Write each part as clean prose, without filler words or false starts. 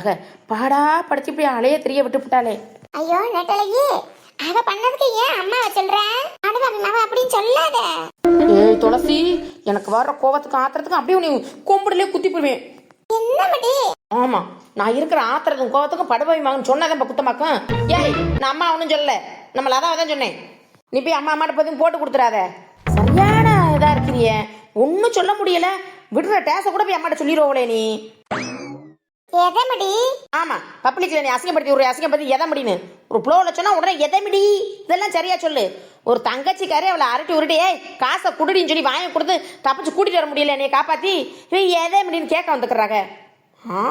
அதுக்காக பாடா படுத்தி இப்படி அலைய தெரிய விட்டு விட்டாலே. ஐயோ நெட்டலையே, அவ பண்ணதுக்கு ஏன் அம்மாவை சொல்ற? அனுபவம் அப்படின்னு சொல்லாத. ஏய் துளசி, எனக்கு வர்ற கோவத்துக்கு ஆத்திரத்துக்கு அப்படியே உன்னை கொம்புடலே குத்தி போடுவேன். என்ன மடி? ஆமா, நான் இருக்கிற ஆத்திரத்துக்கும் கோவத்துக்கும் படுபாவி மகன் சொன்னாதான் குத்தமாக்கும். ஏய், நான் அம்மா ஒன்றும் சொல்லல, நம்மள அதான் சொன்னேன். நீ போய் அம்மா அம்மாட்ட பத்தி போட்டு கொடுத்துறாத. சரியான இதா இருக்கிறிய, ஒன்னும் சொல்ல முடியல. விடுற டேச கூட போய் அம்மாட்ட சொல்லிடுவோங்களே நீ. எதமடி? ஆமா, பப்ளிக்ல நீ அசிங்கப்படுத்தி ஒரு அசிங்கப்படுத்தி எதமடின்னு ஒரு ப்ளோல சொன்னா உடனே எதமடி, இதெல்லாம் சரியா சொல்லு. ஒரு தங்கச்சிக்காரே அவளை அரட்டி உருட்டி ஏய் காசை குடுடின்னு சொல்லி வாங்கி கொடுத்து தப்பிச்சு கூட்டிட்டு வர முடியல என்னைய காப்பாத்தி எதமடின்னு கேட்க வந்துக்கிறாங்க.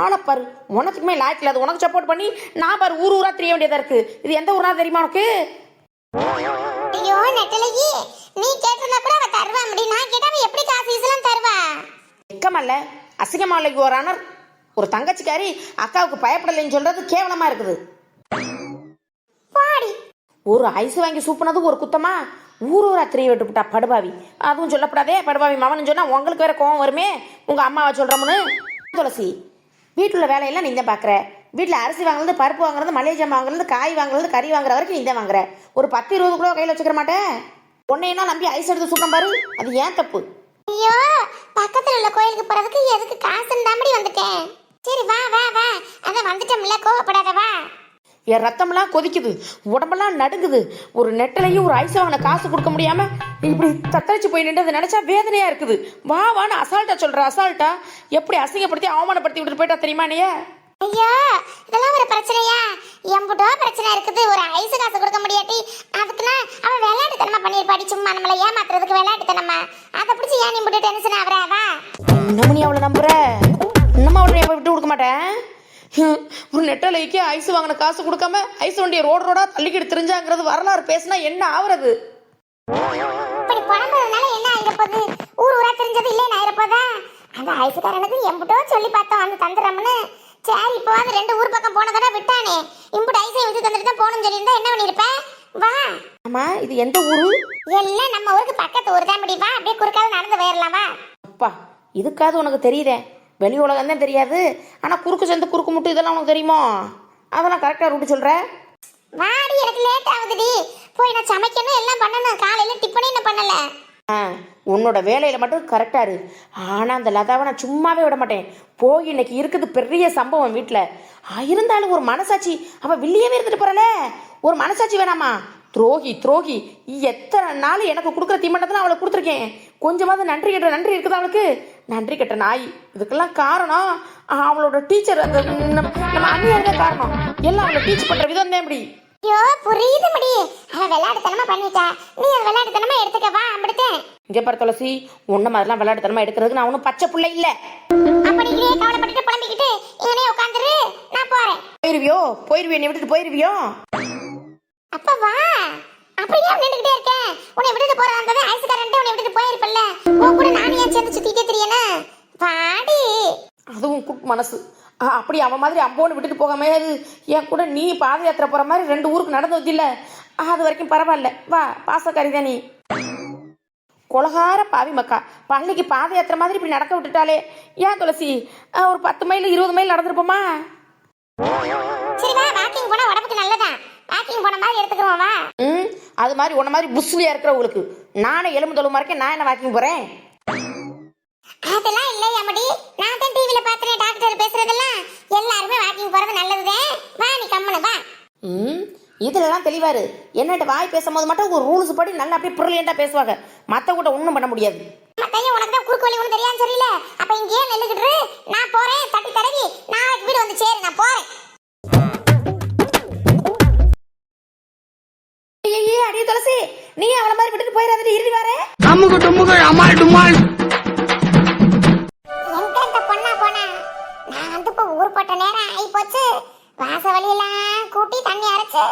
ஆளப்பாரு, உனக்குமே லாய்க்கு இல்லாது. உனக்கு சப்போர்ட் பண்ணி நான் பாரு ஊர் ஊரா தெரிய வேண்டியதா இருக்கு. இது எந்த ஊரா தெரியுமா உனக்கு? ஐயோ நெட்டலையே, நீ கேட்டா கூட அவ தருவா மடி. நான் கேட்டா அவ எப்படி காசு இதெல்லாம் தருவா? வெக்கமல்ல, அசிங்கமா இல்லை ஒரு ஆனர். ஒரு தங்கச்சிக்காரி அக்காவுக்கு பயப்படலைன்னு சொல்றது கேவலமா இருக்குது. ஒரு ஐஸ் வாங்கி சூப்புனதுக்கு ஒரு குத்தமா ஊர் ஊரா தெரிய விட்டுவிட்டா படுபாவி. அதுவும் சொல்லப்படாதே படுபாவி மவனு சொன்னா உங்களுக்கு வேற கோவம் வருமே. உங்க அம்மாவை சொல்றோம்னு. துளசி, வீட்டுல வேலையெல்லாம் நீ தான் பாக்குற. வீட்டுல அரிசி வாங்குறது, பருப்பு வாங்குறது, மளிகை ஜாமான் வாங்குறது, காய் வாங்குறது, கறி வாங்குற வரைக்கும் நீ தான் வாங்குற. ஒரு 10-20 கிலோ கையில வச்சுக்கிற மாட்டேன். உன்னையெல்லாம் நம்பி ஐஸ் எடுத்து சூப்பம் பாரு, அது ஏன் தப்பு? ஐயோ, பக்கத்துல உள்ள கோயிலுக்கு போறதுக்கு எதுக்கு காசுன்னு தாம்படி வந்துட்டேன். சரி வா வா வா, அதான் வந்துட்டோம்ல, கோவப்படாத வா. என் ரத்தமெல்லாம் கொதிக்குது, உடம்பெல்லாம் நடுங்குது. ஒரு நெட்டலையும் ஒரு ஐஸ் வாங்கின காசு கொடுக்க முடியாம இப்படி தத்தளிச்சு போய் நின்றது நினைச்சா வேதனையா இருக்குது. வா வான்னு அசால்ட்டா சொல்ற. அசால்ட்டா எப்படி அசிங்கப்படுத்தி அவமானப்படுத்தி விட்டு போயிட்டா தெரியுமா நீ? ஐயோ, இதெல்லாம் ஒரு பிரச்சனையா? எம்புட்டோ பிரச்சனை இருக்குது. ஒரு ஐஸ் காசு கொடுக்க முடியாட்டி அதுக்குன்னா அவ விளையாட்டுத்தனமா பண்ணிருப்பாடி. சும்மா நம்மள ஏமாத்துறதுக்கு விளையாட்டுத்தனமா. அதை பிடிச்சி ஏன் நீ போட்டு டென்ஷன் ஆவற? வா. இன்னமும் நீ அவளை நம்புற? இன்னமும் அவளை விட்டு கொடுக்க மாட்டேன். ஒரு நெட்டலைக்கு ஐஸ் வாங்கின காசு கொடுக்காம ஐஸ் வண்டியை ரோடு ரோடா தள்ளிக்கிட்டு தெரிஞ்சாங்கிறது வரலாறு பேசினா என்ன ஆகுறது? இப்படி புலம்புறதுனால என்ன ஆயிரப்போகுது? ஊர் ஊரா தெரிஞ்சது இல்லைன்னு ஆயிரப்போதா? அந்த ஐஸ்காரனுக்கு எம்புட்டோ சொல்லி பார்த்தோம் வந்து தந்துடுறோம்னு. சரி, இப்போ வந்து 2 ஊர் பக்கம் போனதோட விட்டானே. இம்புட்டு ஐஸை வச்சு தந்துட்டு தான் போகணும்னு சொல்லியிருந்தா என்ன பண்ணிருப்பேன்? வா. ஆமா, இது எந்த ஊரு? எல்லாம் நம்ம ஊருக்கு பக்கத்து ஊர் தான். படி வா, அப்படியே குறுக்கால நடந்து போயிடலாம் வா. அப்பா, இதுக்காவது உனக்கு தெரியுதே. வெளி உலகம் தான் தெரியாது, ஆனா குறுக்கு சந்து குறுக்கு முட்டு இதெல்லாம் உனக்கு தெரியுமோ? அதெல்லாம் கரெக்டா ரூட்டு சொல்ற. வாடி, எனக்கு லேட் ஆகுதுடி. போய் நான் சமைக்கணும், எல்லாம் பண்ணணும். காலையில டிஃபனே என்ன பண்ணல. உன்னோட வேலையில மட்டும் கரெக்டா இரு. ஆனா அந்த லதாவை நான் சும்மாவே விட மாட்டேன். போய் இன்னைக்கு இருக்குது பெரிய சம்பவம் வீட்டுல. இருந்தாலும் ஒரு மனசாட்சி, அவ வில்லியவே இருந்துட்டு போறல. ஒரு மனசாட்சி வேணாமா? துரோகி துரோகி, எத்தனை நாள் எனக்கு கொடுக்குற தீமண்டத்தை அவளை கொடுத்துருக்கேன். கொஞ்சமாவது நன்றி இருக்குதா அவளுக்கு? நன்றி கெட்ட நாய். இதுக்கெல்லாம் காரணம் அவளோட டீச்சர், அந்த நம்ம அண்ணியார் தான் காரணம். எல்லாம் அவளை டீச் பண்ற விதம் தான். எப்படி? ஐயோ, புரியுது மடி. அவ விளையாட்டுத்தனமா பண்ணிட்டா, நீ அதை விளையாட்டுத்தனமா எடுத்துக்க வா. அப்படித்தேன். இங்க பாரு துளசி, ஒன்ன மாதிரிலாம் விளையாட்டுத்தனமா எடுக்கிறதுக்கு நான் ஒன்றும் பச்சை பிள்ளை இல்ல. அப்ப நீ கவலைப்பட்டுட்டு புலம்பிக்கிட்டு இங்கனே உட்காந்துரு, நான் போறேன். போயிருவியோ என்னை விட்டுட்டு போயிருவியோ? அப்ப வா. அப்படியே நின்னுக்கிட்டே இருக்கேன். உன்னை விட்டுட்டு போறதா இருந்தது ஐஸ்காரன்ட்டு உன்னை விட்டுட்டு போயிருப்பல்ல. உன் கூட நானே ஏன் சேர்ந்து சுத்திட்டே தெரியல. வாடி. அதுவும் குட் மனசு. அப்படி அவன் மாதிரி அம்போன்னு விட்டுட்டு போகாம என் கூட நீ பாத யாத்திரை போற மாதிரி 2 ஊருக்கு நடந்து வந்தில்ல, அது வரைக்கும் பரவாயில்ல. வா, பாசக்காரிதான் நீ. கொலகார பாவி மக்கா, பள்ளிக்கு பாத யாத்திரை மாதிரி இப்படி நடக்க விட்டுட்டாலே. ஏன் துளசி, ஒரு 10 மைல் 20 மைல் நடந்துருப்போமா? சரி வா, வாக்கிங் போனா உடம்புக்கு நல்லதான். வாக்கிங் போன மாதிரி எடுத்துக்கிறோம் வா. அது மாதிரி உன்ன மாதிரி புஸ்லியா இருக்கிறவங்களுக்கு நானே எலும்பு தொழுமா இருக்கேன். நான் என்ன வாக்கிங் போறேன்? அதெல்லாம் இல்லையா மடி, நான் தான் டிவில பாத்துறேன் டாக்டர் பேசுறதெல்லாம். எல்லாருமே வாக்கிங் போறது நல்லதுதான். வா, நீ கம்மனு வா. இதுலலாம் தெளிவாரு. என்னட்ட வாய் பேசும்போது மட்டும் ஒரு ரூல்ஸ் படி நல்லா அப்படியே பிரில்லியண்டா பேசுவாங்க. மத்த கூட ஒண்ணும் பண்ண முடியாது. மத்தையும் உனக்கு தான் குறுக்கு வழி ஒன்றும் தெரியாது சரியில்ல. அப்ப இங்கேயே நில்லுக்கிட்டு நான் போறேன். தட்டி தடவி நாளைக்கு வீடு வந்து சேரு, நான் போறேன். அடியே துளசி, நீ அவள மாதிரி விட்டுட்டு போயிடாதடி. இறுதி வாரே அம்முக டும்முக அமால் டுமால். எங்க பொண்ணா போனா? நான் வந்து இப்ப ஊர் போட்ட நேரம் ஆகி போச்சு. வாச வழியெல்லாம் கூட்டி தண்ணி அரைச்சு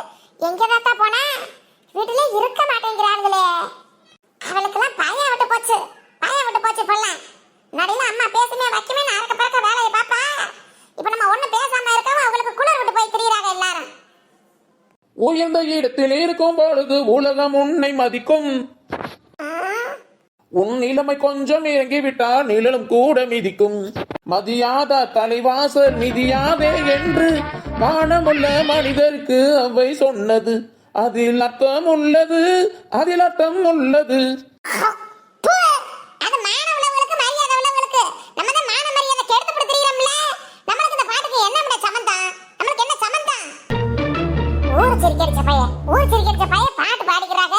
எங்க தாத்தா போனா? வீட்டுல இருக்க மாட்டேங்கிறாங்களே. அவளுக்கெல்லாம் பயம் விட்டு போச்சு. இப்பெல்லாம் நடுல அம்மா பேசுமே வைக்கமே அறக்க பறக்க வேலையை பாப்பா. இப்ப நம்ம ஒண்ணு பேசாம இருக்கவும் அவங்களுக்கு குளிர் விட்டு போய் திரியிறாங்க எல்லாரும். உயர்ந்த இடத்தில் இருக்கும் பொழுது உலகம் உன்னை மதிக்கும். உன் நிலைமை கொஞ்சம் இறங்கி விட்டால் நிழலும் கூட மிதிக்கும். மதியாத தலைவாசல் மிதியாதே என்று மானமுள்ள மனிதருக்கு அவை சொன்னது. அதில் அர்த்தம் உள்ளது, அதில் அர்த்தம் உள்ளது. பு! அது மான உள்ளவங்களுக்கு மரியாதை உள்ளவங்களுக்கு. நம்ம தான் மான மரியாதை கெடுத்து படுத்துறீங்களே. நமக்கு இந்த பாட்டுக்கு என்ன சம்பந்தம்? நமக்கு என்ன சம்பந்தம்? ஊர் சிரிக்கடிச்ச பைய பாட்டு பாடிக்கிறாங்க.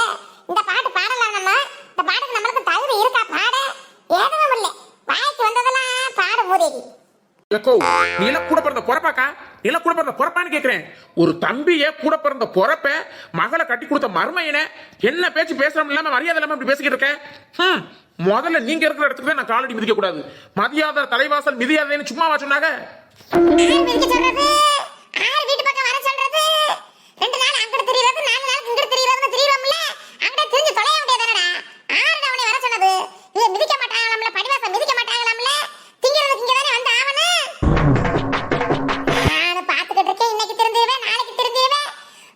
இந்த பாட்டு பாடலாம் நம்ம. இந்த பாட்டுக்கு நமக்கு தகுதி இருக்கா பாட? ஏதுவும் இல்லை. வாய்க்கு வந்ததெல்லாம் பாட மூதேவி. எக்கோ, நீ எல்லாம் கூட பிறந்த பொறப்பாக்கா? நீ எல்லாம் கூட பிறந்த பொறப்பான்னு கேக்குறேன். ஒரு தம்பிய கூட பிறந்த பொறப்ப மகளை கட்டி கொடுத்த மருமையன என்ன பேச்சு பேசுறோம் இல்லாம மரியாதை இல்லாம இப்படி பேசிக்கிட்டு இருக்கேன். முதல்ல நீங்க இருக்கிற இடத்துக்கு நான் காலடி மிதிக்க கூடாது. மதியாத தலைவாசல் மிதியாதேன்னு சும்மாவா சொன்னாங்க? ஆறு மிதிக்க சொல்றது, ஆறு வீட்டு பக்கம் வர சொல்றது, 2 நாள் அங்கிட்டு திரியறது, 4 நாளுக்கு இங்கிட்டு திரியறதுன்னு திரியறோம்ல. அங்கிட்ட திரிஞ்சு தொலைய வேண்டியதானடா. ஆறு அவனை வர சொன்னது. இவ மிதிக்க மாட்டாங்களாம்ல, படிவாசல் மிதிக்க மாட்டாங்களாம்ல. திங்கிறதுக்கு இங்க தானே வந்து ஆவனு. நான் பாத்துக்கிட்டு இருக்கேன். இன்னைக்கு திருந்திடுவேன், நாளைக்கு திருந்திடுவேன்,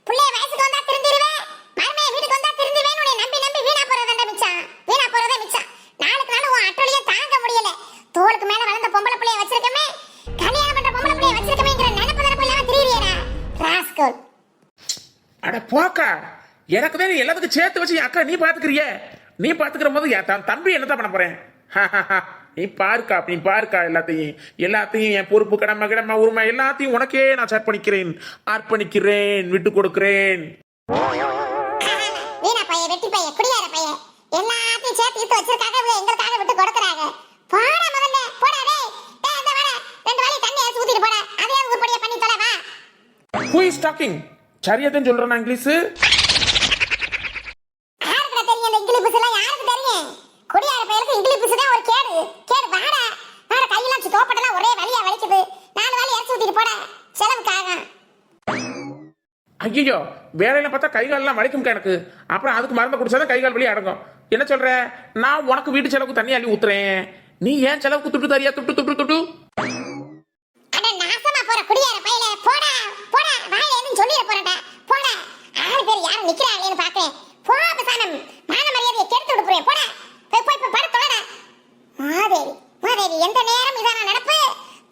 புள்ளைய வயசுக்கு வந்தா திருந்திடுவேன், மருமைய வீட்டுக்கு வந்தா திருந்திடுவேன். உன்னை நம்பி நம்பி வீணா போறதா மிச்சம், வீணா போறதா மிச்சம். நாளுக்கு நாள் உன் அட்டொலியை தாங்க முடியல. தோளுக்கு மேல வளர்ந்த பொம்பளை புள்ளைய வச்சிருக்கமே, கல்யாணம் பண்ற பொம்பளை புள்ளைய வச்சிருக்கமேங்கிற நினைப்பு தரப்பு இல்லாம திரியறியடா ராஸ்கல். அட போக்கா, எனக்கு தான் எல்லாத்துக்கும் சேர்த்து வச்சு என் அக்கா நீ பாத்துக்கிறிய. நீ பாத்துக்கிற போது என் தம்பி என்னதான் பண்ண போறேன்? நீ பாருக்கா எல்லாத்தையும் என் பொறுப்பு கடமை உரிமை எல்லாத்தையும் உனக்கே நான் அர்ப்பணிக்கிறேன், விட்டு கொடுக்கிறேன். வீணா பைய, வெட்டி பைய, குடியார பைய, எல்லாத்தையும் சேர்த்து இழுத்து வச்சிருக்காங்க. எங்களுக்காக விட்டு கொடுக்கறாங்க. போடா முதல்ல, போடா டேய். டேய் இந்த வாடா, 2 வாளி தண்ணி எடுத்து ஊத்திட்டு போடா. அதையாவது உருப்படியா பண்ணி தொலை வா. Who is talking? சரியாதான் சொல்றேன் இங்கிலீஷ். யாருக்கு தெரியும் இந்த இங்கிலீஷ் எல்லாம்? யாருக்கு தெரியும்? குடியார பையலுக்கு இங்கிலீஷ் தான் ஒரு கேடு. வாடா வாடா, கையெல்லாம் தோப்பட்டெல்லாம் ஒரே வலியா வலிக்குது. 4 வாளி எடுத்து ஊத்திட்டு போடா, செலவுக்காக. ஐயோ, வேலையில பார்த்தா கை காலெல்லாம் வலிக்கும் எனக்கு. அப்புறம் அதுக்கு மருந்து குடிச்சாதான் கை கால் வலி அடங்கும். என்ன சொல்ற? நான் உனக்கு வீட்டு செலவுக்கு தண்ணி அள்ளி ஊத்துறேன், நீ ஏன் செலவுக்கு துட்டு தரியா? துட்டு அட நாசமா போற குடியார பையல, போடா போடா, வாயில எதுவும் சொல்லிட போறடா. போடா, 6 பேர் யாரும் நிக்கிறாங்களேன்னு பாக்கேன். போடா பசானம், மான மரியாதையை கெடுத்து விடுறேன். போடா போய் பட தொலைடா. மாதேவி எந்த நேரம் இதான நடப்பு?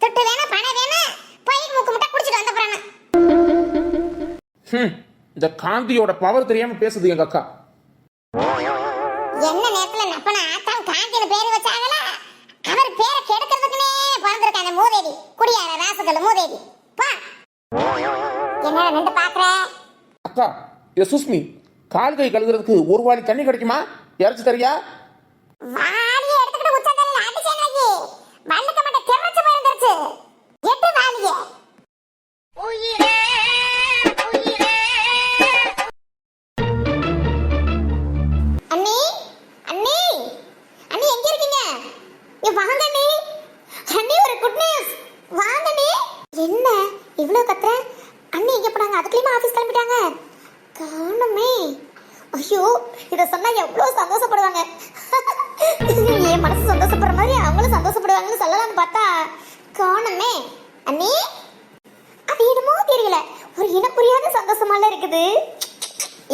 துட்டு வேணும், பணம் வேணும், போய் முக்கு முட்டை குடிச்சிட்டு வந்த போறானே. இந்த காந்தியோட பவர் தெரியாம பேசுது எங்க அக்கா. என்ன நேரத்துல நப்பன ஆத்தான் காந்தின்னு பேரு வச்சாங்களா? அவர் பேரை கெடுக்கிறதுக்குனே பிறந்திருக்காங்க மூதேவி, குடியார ராசுகள் மூதேவி. பா, என்ன நின்று பாக்குற? அக்கா, சுஸ்மி, கால் கை கழுகுறதுக்கு 1 வாளி தண்ணி கிடைக்குமா? இறச்சி தரியா? வாளியை எடுத்துக்கிட்டு உச்சந்தலையில அடிச்சேன் நாயி. வள்ளுக்க மாட்ட திறச்சு போயிருந்துருச்சு. எட்டு வாளியே. உயிரே உயிரே. அண்ணி அண்ணி அண்ணி எங்க இருக்கீங்க? வாங்க அண்ணி. அண்ணி ஒரு குட் நியூஸ். வாங்க அண்ணி. என்ன இவ்வளவு கத்துற? அண்ணி எங்க போனாங்க? அதுக்குள்ளேயுமா ஆபீஸ் கிளம்பிட்டாங்க? காணுமே. ஐயோ, இத சொன்னா எவ்வளவு சந்தோஷப்படுவாங்க. என் மனசு சந்தோஷப்படுற மாதிரி அவங்களும் சந்தோஷப்படுவாங்கன்னு சொல்லலாம்னு பார்த்தா காணுமே. அண்ணி, அது என்னமோ தெரியல, ஒரு இனம் புரியாத சந்தோஷமால இருக்குது.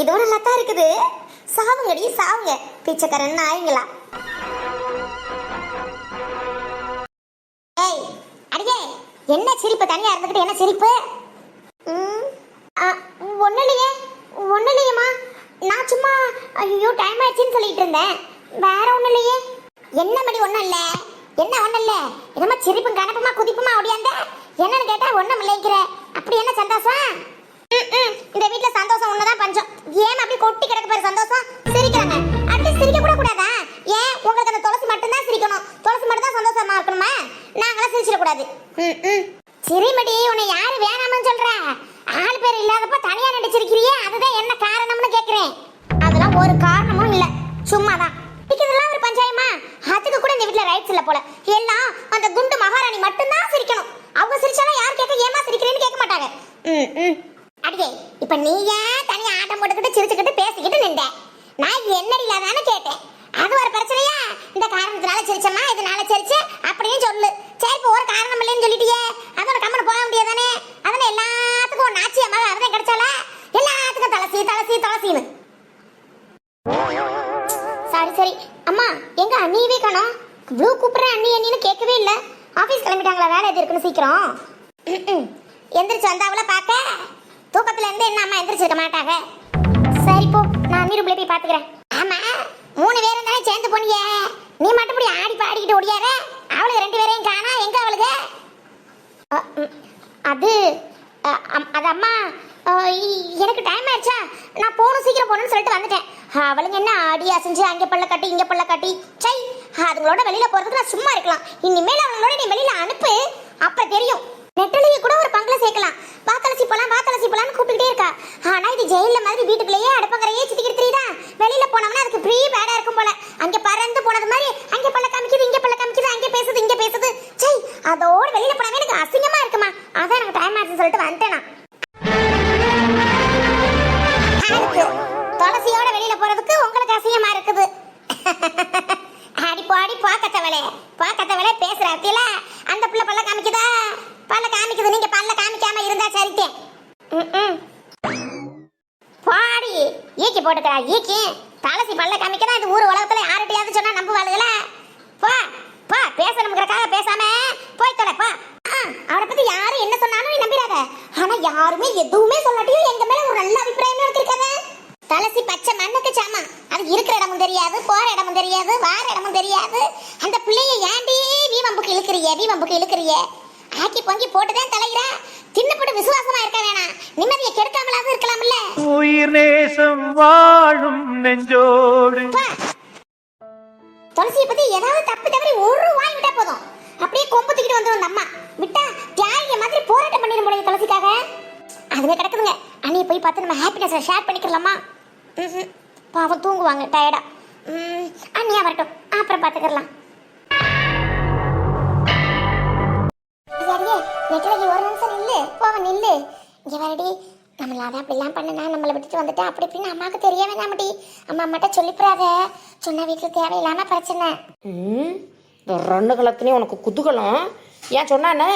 இதுவும் நல்லா தான் இருக்குது. சாவுங்கடி சாவுங்க, பிச்சைக்காரன் நாய்ங்களா. ஏய் அடியே, என்ன சிரிப்பு? தனியா இருந்துகிட்டு என்ன சிரிப்பு? ஒண்ணு இல்லையேம்மா, நான் சும்மா ஐயோ டைம் ஆயிடுச்சுன்னு சொல்லிட்டு இருந்தேன். வேற ஒண்ணும் இல்லையே. என்ன மடி? ஒண்ணும் இல்ல. என்ன ஒண்ணும் இல்ல? என்னமா சிரிப்பும் கணப்புமா குதிப்புமா ஓடியாந்த? என்னன்னு கேட்டா ஒண்ணும் இல்லைங்கிற. அப்படி என்ன சந்தோஷம்? இந்த வீட்டுல சந்தோஷம் ஒண்ணுதான் பஞ்சம். ஏன் அப்படி கொட்டி கிடக்கு பாரு சந்தோஷம். சிரிக்கிறாங்க, அப்படி சிரிக்க கூட கூடாதா? ஏன் உங்களுக்கு அந்த துளசி மட்டும் தான் சிரிக்கணும்? துளசி மட்டும் தான் சந்தோஷமா இருக்கணுமா? நாங்களாம் சிரிச்சிட கூடாது. சிரிமடி, உன்னை யாரு வேணாம்னு சொல்றா? ஆள் பேர் இல்லாதப்ப தனியா நடிச்சிருக்கிறியே, அதுதான் என்ன காரணம்னு கேக்குறேன். அதெல்லாம் ஒரு காரணமும் இல்ல, சும்மாதான். இதெல்லாம் ஒரு பஞ்சாயமா? அதுக்கு கூட இந்த வீட்டுல ரைட்ஸ் இல்ல போல. எல்லாம் அந்த குண்டு மகாராணி மட்டும்தான் சிரிக்கணும். அவங்க சிரிச்சாலும் யார் கேட்க ஏமா சிரிக்கிறேன்னு கேட்க மாட்டாங்க. அடியே, இப்ப நீ ஏன் தனியா ஆட்டம் போட்டுக்கிட்டு சிரிச்சுக்கிட்டு பேசிக்கிட்டு நின்ற? நான் என்னடி இல்லாதான்னு கேட்டேன். அது ஒரு பிரச்சனையா? இந்த காரணத்தினால சிரிச்சம்மா, இதனால சிரிச்சு அப்படின்னு சொல்லு. சரி, இப்போ ஒரு காரணம் இல்லைன்னு சொல்லிட்டியே, அதோட கம்மனு போக முடியாதானே? அதனால எல்லாத்துக்கும் ஒரு நாச்சியம்மா அவதான் கிடைச்சால, எல்லாத்துக்கும் துளசின்னு. சரி அம்மா, எங்க ஆபீஸ் கிளம்பிட்டாங்களா? வேலை எது இருக்குன்னு சீக்கிரம் எந்திரிச்சு வந்தாவுல பார்க்க. தூக்கத்துல இருந்து என்ன அம்மா எந்திரிச்சிருக்க மாட்டாங்க. சரி போ, நான் அண்ணி ரூம்ல போய் பாத்துக்கிறேன். ஆமா, 3 பேரும் தானே சேர்ந்து போனீங்க. நீ மட்டும் இப்படி ஆடி பாடிக்கிட்டு ஓடியார. அவளுக்கு 2 பேரையும் காணா. எங்க அவளுக்கு? அது அம்மா, எனக்கு டைம் ஆயிடுச்சா, நான் போகணும், சீக்கிரம் போகணும்னு சொல்லிட்டு வந்துட்டேன். அவளுங்க என்ன ஆடி அசைஞ்சு அங்கே பல்ல கட்டி இங்கே பல்ல கட்டி. சை, அதுங்களோட வெளியில போறதுக்கு நான் சும்மா இருக்கலாம். இனிமேல் அவங்களோட நீ வெளியில அனுப்பு, அப்ப தெரியும். நெட்டலியை கூட ஒரு பங்குல சேர்க்கலாம். வாத்தலசி போலான்னு கூப்பிட்டுட்டே இருக்கா. ஆனா இது ஜெயில மாதிரி வீட்டுக்குள்ளேயே அடுப்பங்கரையே சுத்திக்கிட்டு தெரியுதா. வெளியில போனோம்னா அதுக்கு ப்ரீ பேடா இருக்கும் போல. அங்க பறந்து போனது மாதிரி அங்க பல்ல காமிக்குது, இங்க பல்ல காமிக்குது, அங்க பேசுது, இங்க பேசுது. சை, அதோட வெளியில போனாவே எனக்கு அசிங்கமா இருக்குமா. அதான் எனக்கு டைம் ஆச்சுன்னு சொல்லிட்டு வந்துட்டேன். துளசியோட வெளியில போறதுக்கு உங்களுக்கு அசிங்கமா இருக்குது. அடி பாக்கத்தவளே பேசுறாத்தில. அந்த புள்ள பல்ல காமிக்குதா? பல்ல காமிக்குது. நீங்க பல்ல காமிக்காம இருந்தா சரித்தே. பாடி ஈக்கி போட்டுக்கா. ஈக்கி துளசி பல்ல காமிக்கதான் இது ஊர் உலகத்துல யார்கிட்டயாவது சொன்னா நம்புவாளுகள? போ போ, பேசணுங்கிறக்காக பேசாம போய் தொலை போ. அவரை பத்தி யாரும் என்ன சொன்னாலும் நீ நம்பிடாத. ஆனா யாருமே எதுவுமே சொல்லாட்டியும் எங்க மேல ஒரு நல்ல அபிப்பிராயம் எடுத்திருக்காங்க. துளசி பச்சை மண்ணுக்கு சாமா. அது இருக்கிற இடமும் தெரியாது, போற இடமும் தெரியாது, வார இடமும் தெரியாது. அந்த பிள்ளைய ஏண்டி வீவம்புக்கு இழுக்கிறிய? ஆக்கி பொங்கி போட்டுதான் தலையிற. தின்னப்பட்டு விசுவாசமா இருக்க வேணாம். நிம்மதியை கெடுக்காமலாவது இருக்கலாம்ல. உயிர் நேசம் வாழும் நெஞ்சோடு. துளசியை பத்தி ஏதாவது தப்பு தவறி ஒரு வாய் விட்டா போதும், அப்படியே கொம்பு தூக்கிட்டு வந்துடும் அம்மா. விட்டா தியாகிய மாதிரி போராட்டம் பண்ணிட முடியும் துளசிக்காக. அதுவே கிடக்குதுங்க. அண்ணியை போய் பார்த்து நம்ம ஹாப்பினஸை ஷேர் பண்ணிக்கலாமா? பாவம் தூங்குவாங்க டயர்டா. அண்ணியா வரட்டும், அப்புறம் பார்த்துக்கலாம். நெட்டலகி ஒரு நிமிஷம் நில்லு, போவ நில்லு. இங்க வரடி. நம்மள அதான் அப்படிலாம் பண்ணனா, நம்மளை விட்டுட்டு வந்துட்டா அப்படி இப்படின்னு அம்மாவுக்கு தெரிய வேணாமட்டி. அம்மாட்ட சொல்லிப்புறாத. சொன்ன வீட்டில் தேவையில்லாம பிரச்சனை. இந்த 2 கலத்துலேயும் உனக்கு குதூகலம். ஏன் சொன்னானே?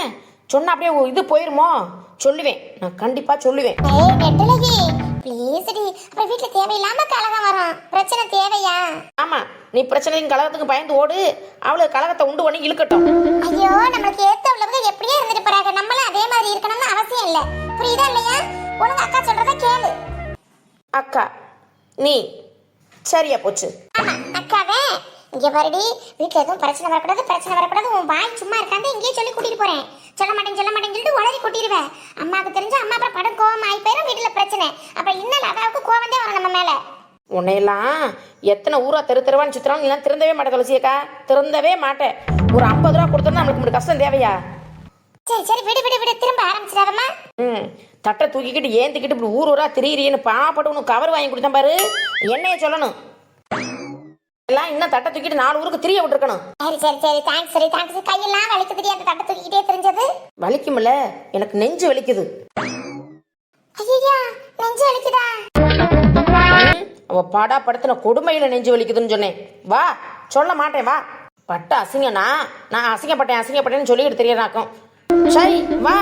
சொன்னா அப்படியே இது போயிருமோ? சொல்லுவேன், நான் கண்டிப்பா சொல்லுவேன். ஏய் நெட்டலகி ப்ளீஸ் டி. அப்புறம் வீட்ல தேவையில்லாம கலகம் வரும். பிரச்சனை தேவையா? ஆமா, நீ பிரச்சனையும் கலகத்துக்கு பயந்து ஓடு. அவளுக்கு கலகத்தை உண்டு பண்ணி இழுக்கட்டும். ஐயோ, நம்மளுக்கு ஏத்தவளவுக்கு எப்படியே இருந்துட்டு போறாங்க. நம்மளும் அதே மாதிரி இருக்கணும்னு அவசியம் இல்ல. புரியுதா இல்லையா? ஒழுங்கா அக்கா சொல்றத கேளு. அக்கா நீ சரியா போச்சு. ஆமா அக்காவே. இங்க பாருடி, வீட்டுல எதுவும் பிரச்சனை வரக்கூடாது. உன் வாய் சும்மா இருக்காந்து இங்கேயே சொல்லி கூட்டிட்டு போறேன். சொல்ல மாட்டேன்னு சொல்லிட்டு உளறி கூட்டிடுவேன். அம்மாவுக்கு தெரிஞ்சா அம்மா அப்புறம் படம் கோவம் ஆகி போயிடும். வீட்டுல பிரச்சனை. அப்ப இன்னும் அதாவுக்கு கோவந்தே வரும் நம்ம மேல. உன்னையெல்லாம் எத்தனை ஊரா தெருவான்னு சுத்துறாங்க. நீலாம் திருந்தவே மாட்டேன் துளசியக்கா, திருந்தவே மாட்டேன். ஒரு 50 ரூபா கொடுத்தா நம்மளுக்கு கஷ்டம் தேவையா? சரி விடு. திரும்ப ஆரம்பிச்சிடாதம்மா. தட்டை தூக்கிக்கிட்டு ஏந்திக்கிட்டு இப்படி ஊரா திரியிறின்னு பாப்பட்டு உனக்கு கவர் வாங்கி கொடுத்தேன் பாரு. என்னைய சொல்லணும் எல்லாம். இன்னும் தட்டை தூக்கிட்டு 4 ஊருக்கு திரிய விட்டுருக்கணும். சரி தேங்க்ஸ். கையெல்லாம் வலிக்குது. அந்த தட்டை தூக்கிட்டே தெரிஞ்சது வலிக்கும்ல? எனக்கு நெஞ்சு வலிக்குது. ஐயா, நெஞ்சு வலிக்குதா? அவ பாடா படுத்தின கொடுமையில நெஞ்சு வலிக்குதுன்னு சொன்னேன். வா, சொல்ல மாட்டேன் வா. பட்ட அசிங்கனா நான் அசிங்கப்பட்டேன்னு சொல்லிக்கிட்டு தெரியறாக்கும். சரி வா.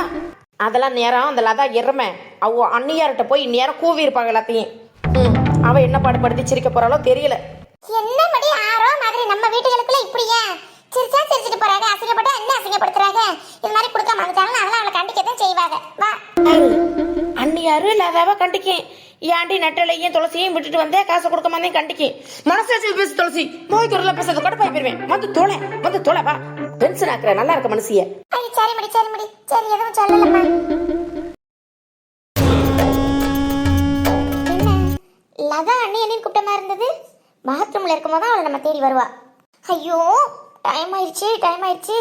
அதெல்லாம் நேரம் அந்த லதா எருமை அவ அண்ணியார்கிட்ட போய் நேரம் கூவி இருப்பாங்க எல்லாத்தையும். அவ என்ன பாடுபடுத்தி சிரிக்க போறாளோ தெரியல. என்ன மடி ஆரோ மாதிரி நம்ம வீட்டுகளுக்குள்ள இப்படியா சிரிச்சிட்டு போறாங்க. அசிங்கப்பட்டு என்ன அசிங்கப்படுத்துறாங்க. இது மாதிரி கொடுக்க மாட்டாங்க. அதெல்லாம் அவளை கண்டிக்கதான் செய்வாங்க. வா. அண்ணியாரு லதாவை கண்டிக்கேன். ஏன்டி நெட்டலையும் துளசியையும் விட்டுட்டு வந்தே காசு கொடுக்க மாட்டேன் கண்டிக்கேன். மனசாட்சி பேசு துளசி. நோய் குரல பேசுறது கூட போய் போயிருவேன். வந்து தோலை வா. டென்ஷன் ஆக்குற நல்லா இருக்க மனசிய. சரி மடி சரி எதுவும் சொல்லலம்மா. என்ன லதா அண்ணி என்னன்னு கூப்பிட்ட இருந்தது? பாத்ரூம்ல இருக்கும்போது அவளை நம்ம தேடி வருவா. ஐயோ டைம் ஆயிடுச்சு.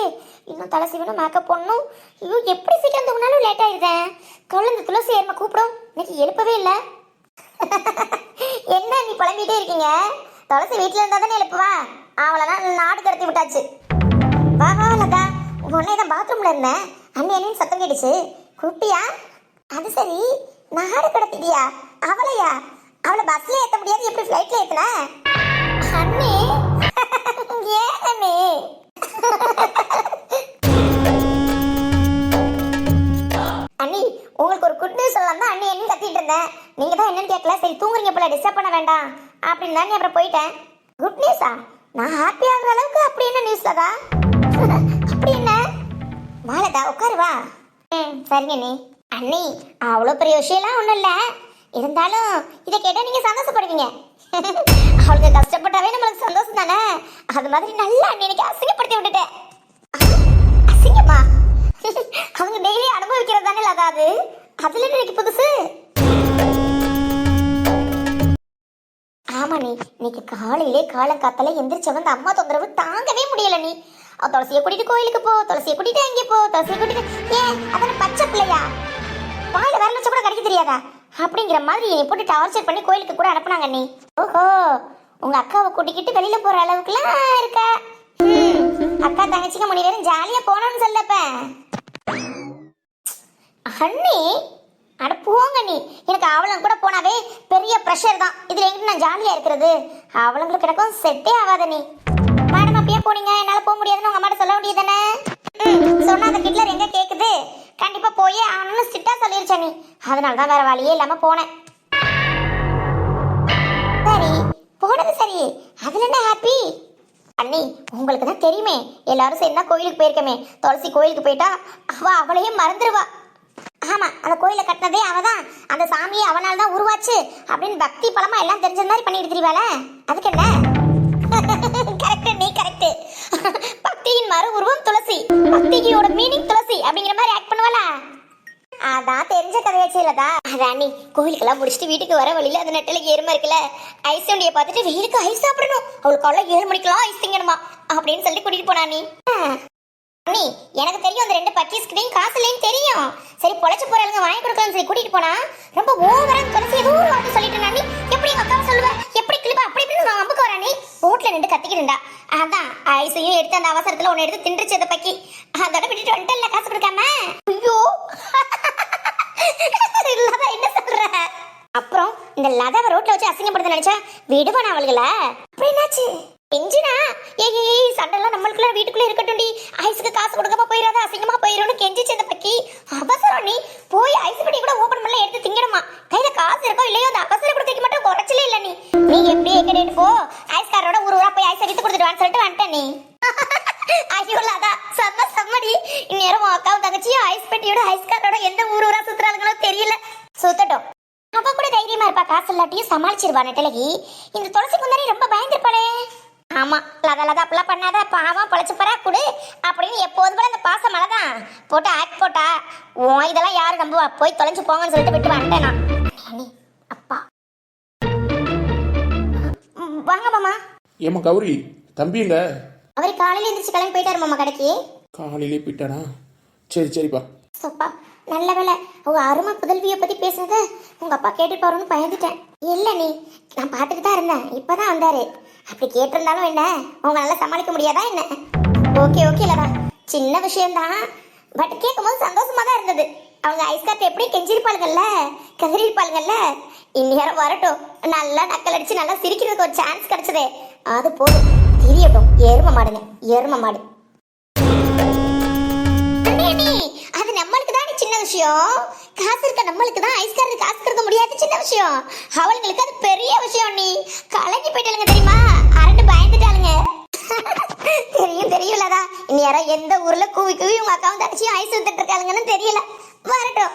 இன்னும் தலை சீவனும் மேக்கப் போடணும். ஐயோ எப்படி சீக்கிரம் தூங்கினாலும் லேட் ஆயிடுதேன். குழந்தை துளசி ஏர்மா கூப்பிடும். இன்னைக்கு எழுப்பவே இல்லை. என்ன நீ புலம்பிட்டே இருக்கீங்க? துளசி வீட்டுல இருந்தா தானே எழுப்புவா. அவளை நாடு கடத்தி விட்டாச்சு. வா லதா, உடனே தான் பாத்ரூம்ல இருந்தேன். அண்ணி என்னன்னு சத்தம் கேட்டுச்சு. கூப்பிட்டியா? அது சரி, நாடு கடத்திட்டியா? அவளை பஸ்ல ஏத்த முடியாது, எப்படி ஃபிளைட்ல ஏத்துன? அண்ணி ஏன் அண்ணி? அண்ணி உங்களுக்கு ஒரு குட் நியூஸ் சொல்லலாம் தான் அண்ணி என்ன கத்திட்டு இருந்தேன். நீங்க தான் என்னன்னு கேட்கல. சரி தூங்குறீங்க போல, டிஸ்டர்ப் பண்ண வேண்டாம் அப்படின்னு தான் அப்புறம் போயிட்டேன். குட் நியூஸா? நான் ஹாப்பி ஆகுற அளவுக்கு அப்படி என்ன நியூஸ் லதா? அப்படி என்ன? மாலதா உட்காரு வா. சரிங்க அண்ணி. அண்ணி அவ்வளோ பெரிய விஷயம்லாம் ஒன்றும் இல்லை, இருந்தாலும் இதை கேட்டால் நீங்கள் சந்தோஷப்படுவீங்க. அவளுக்கு கஷ்டப்பட்டாவே நம்மளுக்கு சந்தோஷம் தானே, அது மாதிரி நல்லா அண்ணி எனக்கு அசிங்கப்படுத்தி விட்டுட்டேன். அசிங்கமா? அவங்க டெய்லி அனுபவிக்கிறது தானே லதா, அது அதுல எனக்கு புதுசு. ஆமா நீ இன்னைக்கு காலையிலே காலங்காத்தால எந்திரிச்ச வந்து அம்மா தொந்தரவு தாங்கவே முடியல. நீ துளசியை கூட்டிட்டு கோயிலுக்கு போ, துளசியை கூட்டிட்டு அங்கே போ, துளசியை கூட்டிட்டு ஏன் அதன பச்சை பிள்ளையா, வாயில வேற லட்சம் கூட கிடைக்க தெரியாதா அப்படிங்கிற மாதிரி நீ போட்டு டார்ச்சர் பண்ணி கோயிலுக்கு கூட அனுப்புனாங்க. நீ ஓஹோ உங்க அக்காவை கூட்டிக்கிட்டு வெளியில போற அளவுக்குலாம் இருக்க. அக்கா தங்கச்சிங்க மணி நேரம் ஜாலியா போனோம்னு சொல்லப்ப அண்ணி. அட போங்க நீ, எனக்கு அவளும் கூட போனாவே பெரிய ப்ரெஷர் தான். இதுல எங்கிட்ட நான் ஜாலியா இருக்கிறது, அவளுங்களுக்கு எனக்கும் செட்டே ஆகாத. நீ மேடம் அப்பயே போனீங்க, என்னால போக முடியாதுன்னு உங்க அம்மாட்ட சொல்ல வேண்டியதானே. சொன்னா அந்த கிட்லர் எங்க கேக்குது, கண்டிப்பா போயே ஆகணும்னு ஸ்ட்ரிக்டா சொல்லிருச்சா. நீ அதனாலதான் வேற வழியே இல்லாம போனேன். சரி போனது சரி, அதுல என்ன ஹாப்பி அண்ணி? உங்களுக்கு தான் தெரியுமே, எல்லாரும் சேர்ந்தா கோயிலுக்கு போயிருக்கமே. துளசி கோயிலுக்கு போயிட்டா அவளையே மறந்துடுவா. ஆமா அந்த கோயிலை கட்டினதே அவதான், அந்த சாமியை அவனால தான் உருவாச்சு அப்படின்னு பக்தி பலமா எல்லாம் தெரிஞ்ச மாதிரி பண்ணிட்டு தெரியவாள. அதுக்கு என்ன? கரெக்ட் நீ கரெக்ட். பக்தியின் மறு உருவம் துளசி, பக்தியோட மீனிங் துளசி அப்படிங்கிற மாதிரி ஆக்ட் பண்ணுவாள. அதான் தெரிஞ்ச கதையாச்சு இல்லதா. ராணி கோயிலுக்கெல்லாம் முடிச்சுட்டு வீட்டுக்கு வர வழியில அந்த நெட்டில எருமை இருக்குல்ல, ஐஸ் வண்டியை பார்த்துட்டு வெயிலுக்கு ஐஸ் சாப்பிடணும், அவளுக்கு காலைல 7 மணிக்கெல்லாம் ஐஸ் திங்கணுமா அப்படின்னு சொல்லி கூட்டிட்டு போனா. நீ அண்ணி எனக்கு தெரியும் அந்த 2 பக்கீஸ்கிட்டையும் காசு இல்லைன்னு தெரியும். சரி பொழைச்சு போறாளுங்க வாங்கி கொடுக்கலாம்னு சொல்லி கூட்டிட்டு போனா ரொம்ப ஓவரா துளசி ஏதோ ஒரு வார்த்தை சொல்லிட்டு நான். எப்படி எங்க அக்காவை சொல்லுவேன், எப்படி கிளிப்பா அப்படி இப்படின்னு நான் அம்புக்கு வரேன். நீ ரோட்ல நின்று கத்திக்கிட்டுண்டா, அதான் ஐஸையும் எடுத்து அந்த அவசரத்துல ஒன்னு எடுத்து தின்றுச்சு அந்த பக்கி. அதோட விட்டுட்டு வந்துட்டல காசு கொடுக்காம. ஐயோ இல்லாத என்ன சொல்ற. அப்புறம் இந்த லதாவை ரோட்ல வச்சு அசிங்கப்படுத்த நினைச்சா விடுவானா அவளுகளை? அப்படி என்னாச்சு கெஞ்சினா? ஏய் சண்டெல்லாம் நம்மளுக்குள்ள வீட்டுக்குள்ள இருக்கட்டும்டி, ஐஸுக்கு காசு கொடுக்காம போயிடாத, அசிங்கமா போயிடும்னு கெஞ்சிச்சு அந்த பக்கி. அவசரம் நீ போய் ஐஸ் பெட்டி கூட ஓபன் பண்ணல, எடுத்து திங்கணுமா. கையில காசு இருக்கோ இல்லையோ அந்த அவசரம் கொடுத்துக்க மட்டும் குறைச்சலே இல்ல. நீ எப்படி கேட்டு போ, ஐஸ்காரோட ஊரா போய் ஐஸை வித்து கொடுத்துட்டு வான்னு சொல்லிட்டு வந்துட்டேன். நீ ஐயோ லதா செம்ம செம்மடி. இந்நேரம் அக்காவும் தங்கச்சியும் ஐஸ் பெட்டியோட ஐஸ்காரோட எந்த ஊரா சுத்துறாங்களோ தெரியல. சுத்தட்டும், அவ கூட தைரியமா இருப்பா, காசு இல்லாட்டியும் சமாளிச்சிருவா. நெட்டலகி இந்த துளசி குந்தாரி ரொம்ப பயந்துருப்பாளே. ஆமா லதா லதா அப்படிலாம் பண்ணாத, பாவம் பொழைச்சு பரா குடு அப்படின்னு எப்போது போல அந்த பாசம் மழைதான் போட்டு ஆக்ட் போட்டா இதெல்லாம் யாரு நம்புவா, போய் தொலைஞ்சு போங்கன்னு சொல்லிட்டு விட்டு வந்துட்டேன் நான். அப்பா வாங்க மாமா. ஏமா கௌரி தம்பிங்க அவரு காலையில எந்திரிச்சு கிளம்பி போயிட்டாரு மாமா கடைக்கு. காலையிலே போயிட்டானா? சரி சரிப்பா. சப்பா நல்ல வேலை, உங்க அருமை புதல்வியை பத்தி பேசுனத உங்க அப்பா கேட்டுட்டு போறோம்னு பயந்துட்டேன். இல்ல நீ நான் பாத்துட்டு தான் இருந்தேன், இப்பதான் வந்தாரு. அப்படி கேட்டிருந்தாலும் என்ன உங்களால சமாளிக்க முடியாதா என்ன? ஓகே ஓகே இல்லடா, சின்ன விஷயம்தான், பட் கேட்கும் போது சந்தோஷமா தான் இருந்தது. அவங்க ஐஸ்கார்ட் எப்படி கெஞ்சிருப்பாளுங்கல்ல, கதறிருப்பாளுங்கல்ல, இந்நேரம் வரட்டும் நல்லா நக்கல் அடிச்சு நல்லா சிரிக்கிறதுக்கு ஒரு சான்ஸ் கிடைச்சதே, அது போதும். தெரியட்டும் எரும மாடுங்க, எரும மாடு. அது நம்மளுக்கு தான் சின்ன விஷயம், காசு இருக்க நம்மளுக்கு தான் ஐஸ்காரது காசு கொடுக்க முடியாது சின்ன விஷயம், அவளுங்களுக்கு அது பெரிய விஷயம். நீ கலங்கி போயிட்டாளுங்க தெரியுமா, அரண்டு பயந்துட்டாளுங்க. தெரியும் தெரியும்லதா, இனி யாரோ எந்த ஊர்ல கூவி கூவி உங்க அக்காவும் தங்கச்சியும் ஐஸ் வித்துட்டு இருக்காளுங்கன்னு தெரியல. வரட்டும்.